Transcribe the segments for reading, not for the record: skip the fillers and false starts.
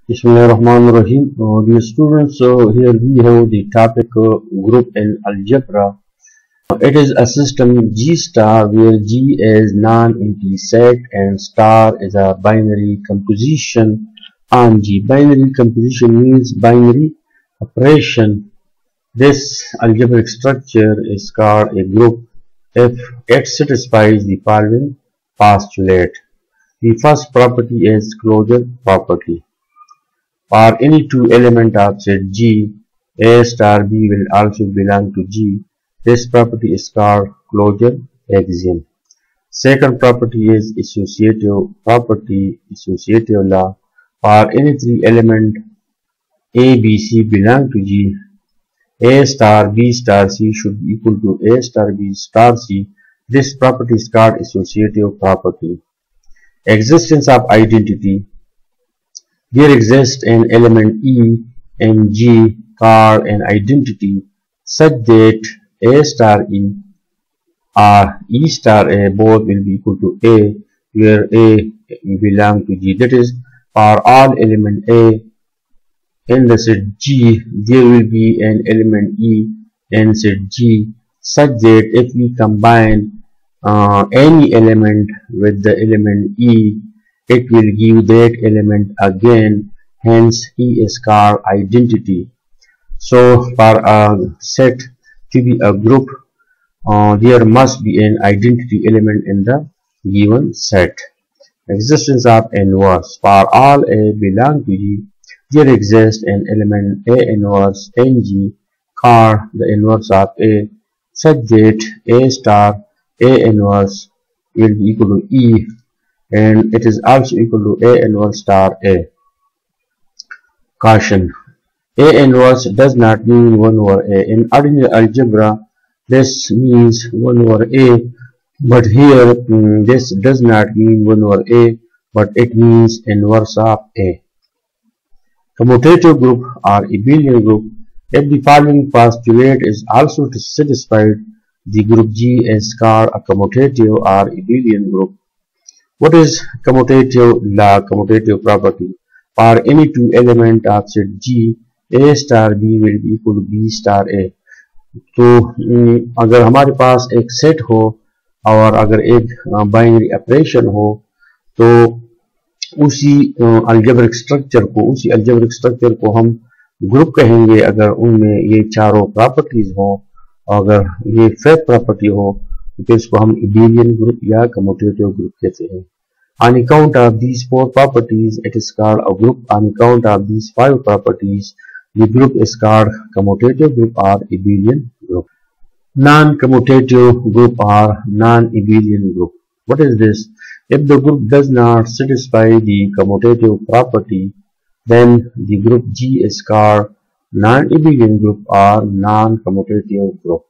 Bismillahirrahmanirrahim. Dear students, so here we have the topic group in algebra. It is a system G star where G is non-empty set and star is a binary composition on G. Binary composition means binary operation. This algebraic structure is called a group if it satisfies the following postulate. The first property is closure property. For any two element of set G, A star B will also belong to G. This property is called closure axiom. Second property is associative property, associative law. For any three element A, B, C belong to G, A star B star C should be equal to A star B star C. This property is called associative property. Existence of identity. There exists an element E and G called an identity such that A star E or E star A both will be equal to A, where A belongs to G. That is, for all element A in the set G, there will be an element E in set G such that if we combine any element with the element E, it will give that element again, hence E is called identity. So for a set to be a group, there must be an identity element in the given set. Existence of inverse. For all A belong to G, there exists an element A inverse in G called the inverse of A such that A star A inverse will be equal to E, and it is also equal to A inverse star A. Caution: A inverse does not mean 1 over A. In ordinary algebra, this means 1 over A, but here this does not mean 1 over A, but it means inverse of A. Commutative group or Abelian group. If the following postulate is also satisfied, the group G is called a commutative or Abelian group. What is commutative law, commutative property? For any two element of set G, A star B will be equal to B star A. तो अगर हमारे पास एक set हो और अगर एक binary operation हो, तो उसी अलजेब्रिक स्ट्रक्चर को हम ग्रुप कहेंगे अगर उनमें ये चारों प्रॉपर्टीज हो, अगर ये फिफ्थ प्रॉपर्टी हो तो इसको हम एबेलियन ग्रुप या कम्यूटेटिव ग्रुप कहते हैं. On account of these four properties, it is called a group. On account of these five properties, the group is called commutative group or Abelian group. Non-commutative group or non-Abelian group. What is this? If the group does not satisfy the commutative property, then the group G is called non-Abelian group or non-commutative group.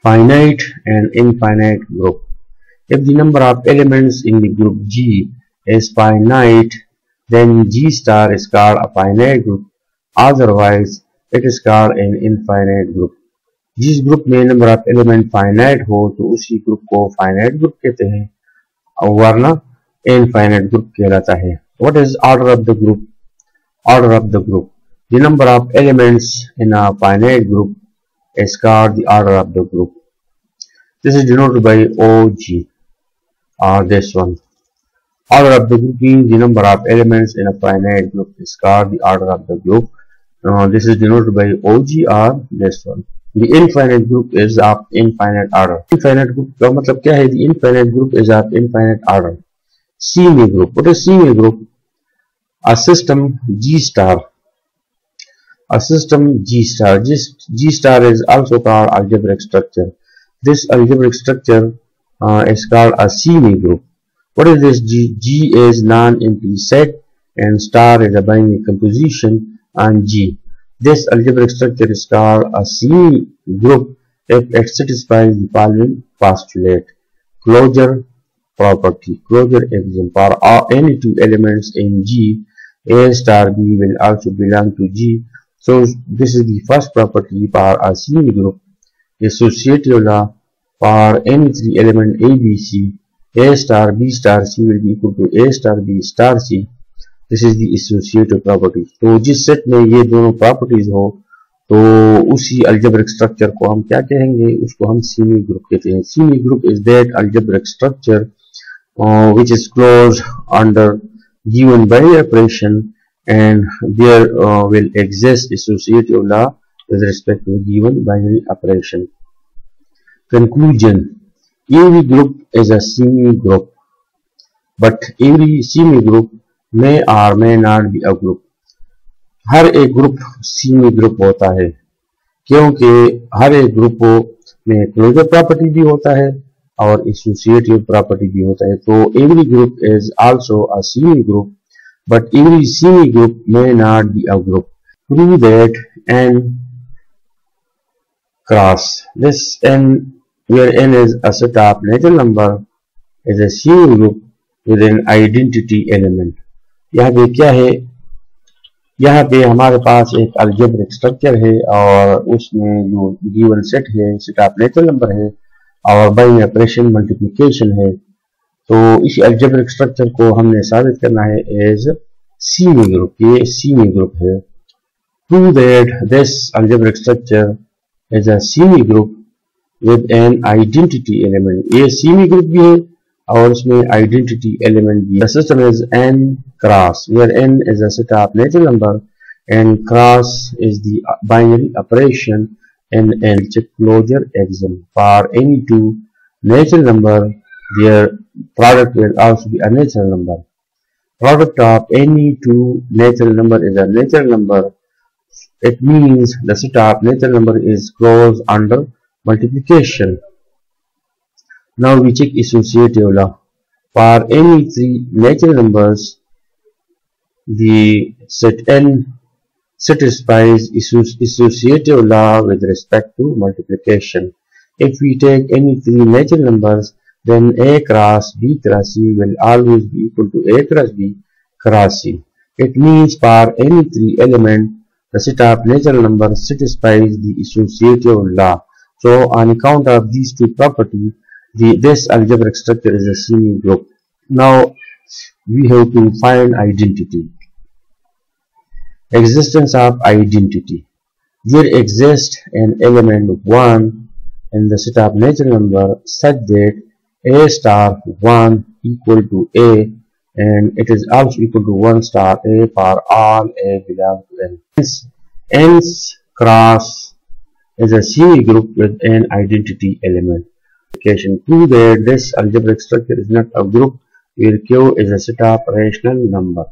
Finite and infinite group. If the number of elements in the group G is finite, then G star is called a finite group. Otherwise, it is called an infinite group. जिस group में number of element finite हो तो उसी group को finite group कहते हैं, और वरना इनफाइनाइट ग्रुप कहलाता है. What is order of the group? Order of the group. The number of elements in a finite group is called the order of the group. This is denoted by OG, or this one. Order of the group means the number of elements in a finite group is called the order of the group. This is denoted by OG or this one. The infinite group is of infinite order. Infinite group का मतलब क्या है? The infinite group is of infinite order. Semigroup. What is semigroup? A system G star. A system G star. G star is also called algebraic structure. This algebraic structure is called a semigroup. What is this G? G is non-empty set and star is a binary composition on G. This algebraic structure is called a semigroup if it satisfies the following postulate. Closure property, closure axiom. For any two elements in G, A star B will also belong to G. So this is the first property for a semigroup. Associative law. For any three element A, B, C, A star B star C will be equal to A star B star C. This is the associative property. तो जिस set में ये दोनों properties हो तो उसी algebraic structure को हम क्या कहेंगे, उसको हम सेमी ग्रुप कहते हैं। Semi group is that algebraic structure which is closed under given binary operation and there will exist associative law with respect to given binary operation. Conclusion: every group is a semi-group, but every semi-group may or may not be a group. हर एक group semi group होता है क्योंकि हर एक group में closure property भी होता है और एसोसिएटिव प्रॉपर्टी भी होता है। तो every group is also a semi group, but every semi group may not be a group. Prove that n cross this n, where n is a set of natural number, is a semi group with an identity element। यहाँ पे क्या है, यहाँ पे हमारे पास एक algebraic structure है और उसमें जो गिवन सेट है सेट ऑफ नेचुरल नंबर है और बाइनरी ऑपरेशन मल्टीप्लिकेशन है। तो इस अलजेब्रिक स्ट्रक्चर को हमने साबित करना है एज सेमी ग्रुप, ये सेमी ग्रुप है। Prove that this algebraic structure is a semi group with an identity element. ये सेमी ग्रुप भी है और उसमें आइडेंटिटी एलिमेंट भी। The system is n cross, where n is a set of natural number and cross is the binary operation and an closure axiom. For any two natural number, their product will also be a natural number. Product of any two natural number is a natural number. It means the set of natural number is closed under multiplication. Now we check associative law. For any three natural numbers, the set n satisfies associative law with respect to multiplication. If we take any three natural numbers, then a cross b cross c will always be equal to a cross b cross c. It means for any three element, the set of natural numbers satisfies the associative law. So on account of these two properties, this algebraic structure is a semi group. Now we have to find identity. Existence of identity. There exists an element 1 in the set of natural number such that a star 1 equal to a and it is also equal to 1 star a for all a belong to n. Hence, n's cross is a semi group with an identity element. Prove that this algebraic structure is not a group where q is a set of rational number.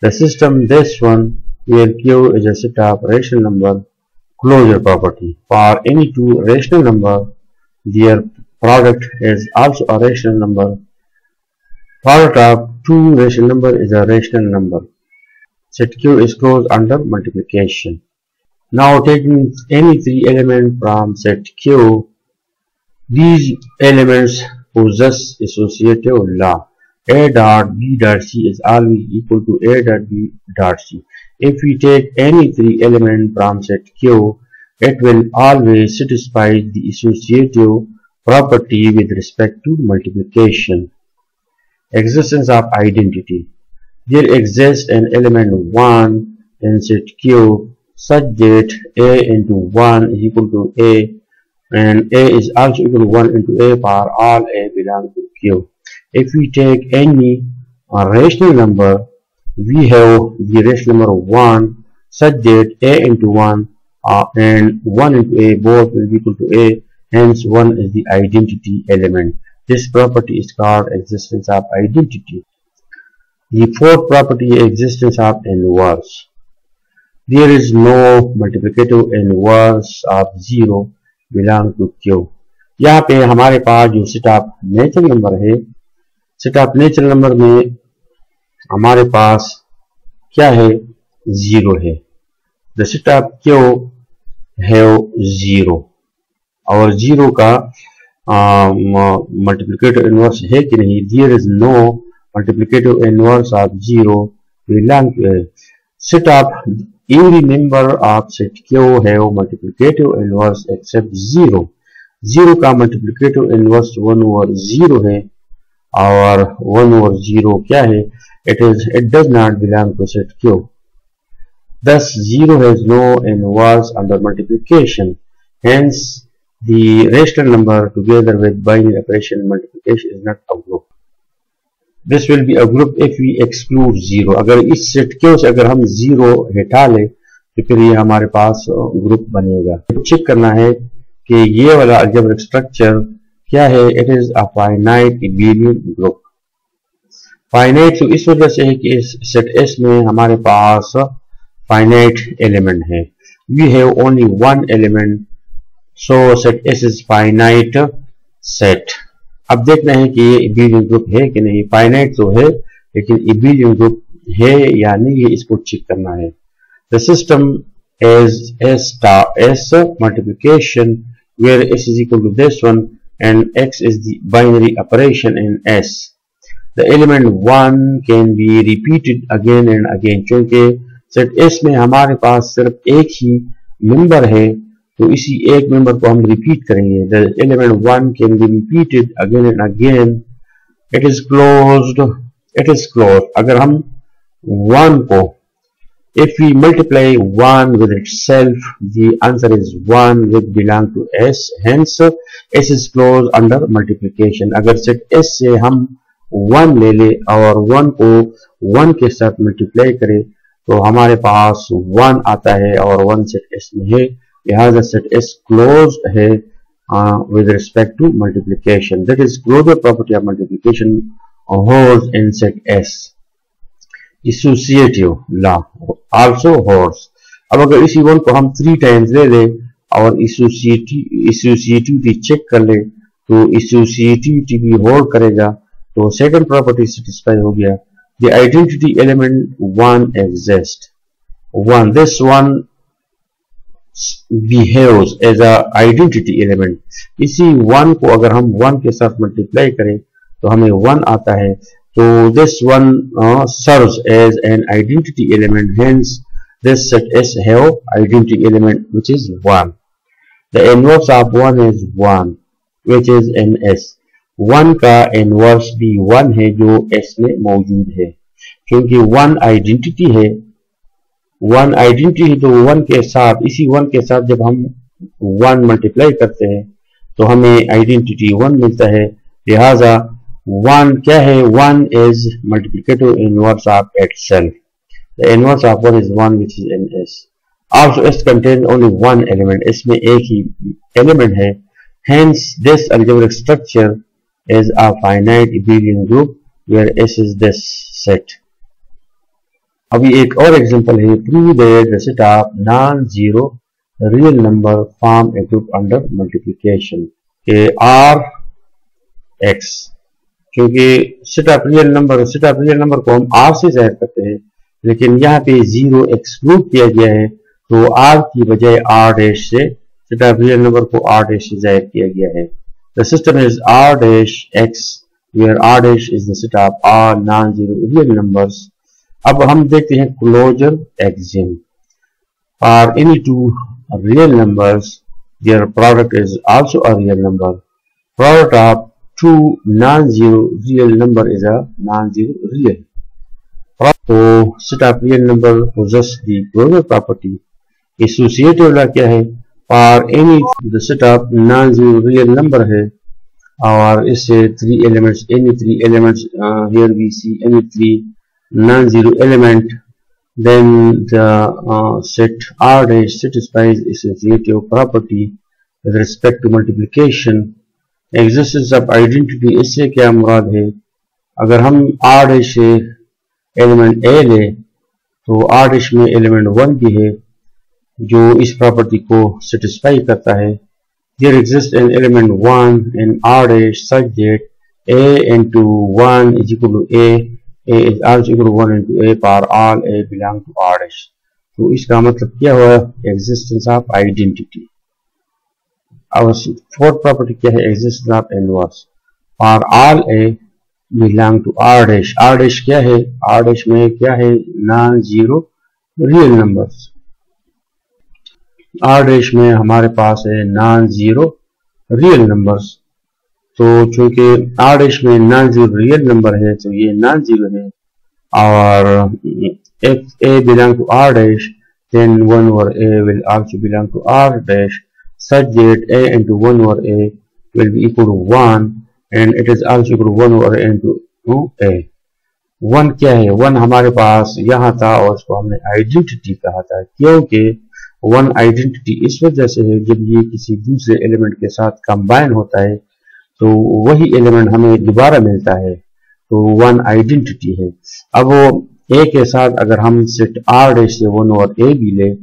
The system this one where q is a set of rational number, closure property. For any two rational number, their product is also a rational number. Product of two rational number is a rational number. Set q is closed under multiplication. Now taking any three elements from set q, these elements possess associative law. A dot b dot c is always equal to a dot b dot c. If we take any three elements from set q, it will always satisfy the associative property with respect to multiplication. Existence of identity. There exists an element 1 in set q such that a into 1 is equal to a and a is also equal to 1 into a for all a belong to q. If we take any rational number, we have the rational number 1 such that a into 1 and 1 into a both will be equal to a, hence 1 is the identity element. This property is called existence of identity. The fourth property is existence of inverse. There is no multiplicative inverse of 0 belong to q. यहाँ पे हमारे पास जो set of natural number है, set of natural number में हमारे पास क्या है, 0 है। The set of q have 0 और 0 का मल्टीप्लिकेटिव इनवर्स है कि नहीं, there is no multiplicative inverse of 0 belong to a. Set of every member of set q have multiplicative inverse except 0. 0 का मल्टीप्लिकेटिव इनवर्स 1 over 0 है और 1 over 0 क्या है? It does not belong to set Q. Thus 0 has no inverse under multiplication. Hence the rational number together with binary operation multiplication is not a group. This will be a group if we exclude 0. अगर इस set Q से अगर हम 0 हटा ले तो फिर ये हमारे पास ग्रुप बनेगा। चेक करना है कि ये वाला अलजेब्रिक स्ट्रक्चर क्या है? It is a finite Abelian group. Finite तो इस वजह से है कि इस सेट S में हमारे पास फाइनाइट एलिमेंट है। We have only one element, so set S is finite set. अब देखना है कि ये एबेलियन ग्रुप है कि नहीं। फाइनाइट तो है लेकिन एबेलियन ग्रुप है या नहीं, ये इसको चेक करना है। The system is S star S multiplication where S is equal to this one and X is the binary operation in S. The element 1 can be repeated again and again. क्योंकि set S में हमारे पास सिर्फ एक ही member है तो इसी एक member को हम रिपीट करेंगे। The element 1 can be repeated again and again. It is closed. It is closed. अगर हम 1 को if we multiply 1 with itself, the answer is 1 which belong to S. Hence, S is closed under multiplication. अगर set S से हम 1 ले ले और 1 को 1 के साथ मल्टीप्लाई करें तो हमारे पास 1 आता है और 1 सेट S में है, लिहाजा सेट S closed है with respect to multiplication. That is closure property of multiplication holds in set S. Associative law also holds. अब अगर इसी 1 को हम 3 times ले ले और associativity चेक कर ले तो associativity भी होल्ड करेगा तो सेकंड प्रॉपर्टी सेटिस्फाई हो गया। The identity element 1 exists. 1, this one behaves as a identity element. इसी 1 को अगर हम 1 के साथ मल्टीप्लाई करें तो हमें 1 आता है। So this one serves as an identity element. Hence, this set S have identity element which is 1. The inverse of 1 is 1, which is in S. 1 का inverse भी 1 है जो S में मौजूद है। क्योंकि 1 identity है, 1 identity है तो 1 के साथ इसी 1 के साथ जब हम 1 मल्टीप्लाई करते हैं तो हमें identity 1 मिलता है। लिहाजा 1 क्या है? 1 is multiplicative inverse of itself. The inverse of 1 is 1 which is in S. Also S contains only one element. इसमें एक ही element है। Hence this algebraic structure is a finite abelian group where S is this set. अभी एक और example है। Prove that the set of non-zero real number form a group under multiplication. R X क्योंकि set of real number को हम R से जाहिर करते हैं लेकिन यहाँ पे 0 एक्सक्लूड किया गया है तो R की बजाय R डैश से सेट ऑफ रियल नंबर को R डैश से जाहिर किया गया है। The system is R dash X where R dash is the set of R non zero real numbers. अब हम देखते हैं closure axiom. For any two real numbers their product is also a real number. Product of two non-zero real number is a non-zero real. तो set of real number possess the closure property. Associative law क्या है? For any the set of non-zero real number है और इससे any three elements here we see any three non-zero element, then the set R dash satisfies associative property with respect to multiplication. Existence of identity इससे क्या मुराद है? अगर हम R dash से element A ले तो R dash में element 1 भी है जो इस प्रॉपर्टी को सेटिस्फाई करता है। There exists an element 1 in R dash such that A into 1 is equal to A is also equal to 1 into A for all A belong to R dash. तो इसका मतलब क्या हुआ? Existence of identity. Our fourth property क्या है? Existence of inverse. For all A belong to R dash. R dash क्या है? R dash में क्या है? non-zero real numbers. R dash में हमारे पास है non-zero real numbers. तो चूंकि r डैश में नॉन जीरो रियल नंबर है तो ये नॉन जीरो है, और if a belong to r dash then 1 over a will also belong to r dash such that a into 1 over a will be equal to 1 and it is also equal to 1 over a into a. 1 क्या है? 1 हमारे पास यहाँ था और उसको हमने identity कहा था, क्योंकि 1 आइडेंटिटी इस वजह से है जब ये किसी दूसरे एलिमेंट के साथ कंबाइन होता है तो वही एलिमेंट हमें दोबारा मिलता है, तो 1 आइडेंटिटी है। अब वो a के साथ अगर हम सेट r डैश से 1 ओवर a भी ले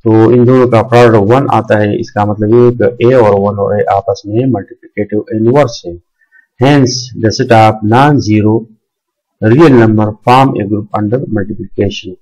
तो इन दोनों का प्रोडक्ट 1 आता है, इसका मतलब ये कि a और 1 और a आपस में मल्टीप्लिकेटिव इनवर्स है। Hence the set of non-zero real number form a group under multiplication.